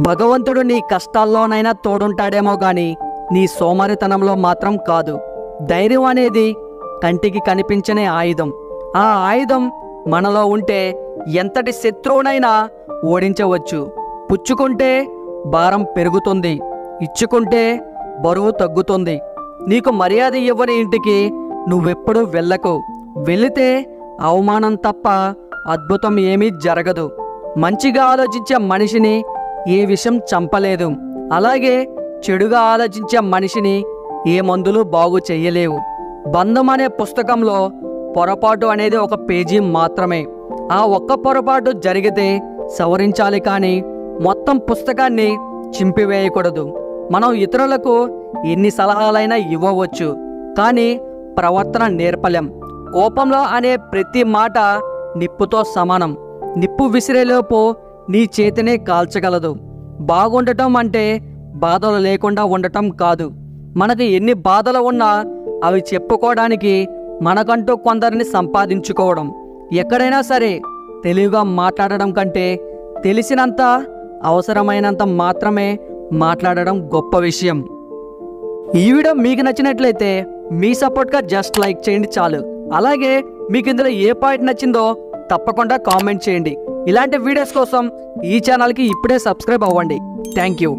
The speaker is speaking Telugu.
భగవంతుడు నీ కష్టాల్లోనైనా తోడుంటాడేమో గాని నీ సోమరితనంలో మాత్రం కాదు. ధైర్యం అనేది కంటికి కనిపించని ఆయుధం. ఆ ఆయుధం మనలో ఉంటే ఎంతటి శత్రువునైనా ఓడించవచ్చు. పుచ్చుకుంటే భారం పెరుగుతుంది, ఇచ్చుకుంటే బరువు తగ్గుతుంది. నీకు మర్యాద ఇవ్వని ఇంటికి నువ్వెప్పుడు వెళ్ళకు. వెళితే అవమానం తప్ప అద్భుతం ఏమీ జరగదు. మంచిగా ఆలోచించే మనిషిని ఏ విషయం చంపలేదు. అలాగే చెడుగా ఆలోచించే మనిషిని ఏ మందులు బాగు చెయ్యలేవు. బంధం అనే పుస్తకంలో పొరపాటు అనేది ఒక పేజీ మాత్రమే. ఆ ఒక్క పొరపాటు జరిగితే సవరించాలి, కానీ మొత్తం పుస్తకాన్ని చింపివేయకూడదు. మనం ఇతరులకు ఎన్ని సలహాలైనా ఇవ్వవచ్చు, కానీ ప్రవర్తన నేర్పలేం. కోపంలో అనే ప్రతి మాట నిప్పుతో సమానం. నిప్పు విసిరేలోపు నీ చేతినే కాల్చగలదు. బాగుండటం అంటే బాధలు లేకుండా ఉండటం కాదు. మనకు ఎన్ని బాధలు ఉన్నా అవి చెప్పుకోవడానికి మనకంటూ కొందరిని సంపాదించుకోవడం. ఎక్కడైనా సరే తెలివిగా మాట్లాడడం కంటే తెలిసినంత, అవసరమైనంత మాత్రమే మాట్లాడడం గొప్ప విషయం. ఈ వీడియో మీకు నచ్చినట్లయితే మీ సపోర్ట్గా జస్ట్ లైక్ చేయండి చాలు. అలాగే మీకు ఇందులో ఏ పాయింట్ నచ్చిందో తప్పకుండా కామెంట్ చేయండి. ఇలాంటి వీడియోస్ కోసం ఈ ఛానల్కి ఇప్పుడే సబ్స్క్రైబ్ అవ్వండి. Thank you.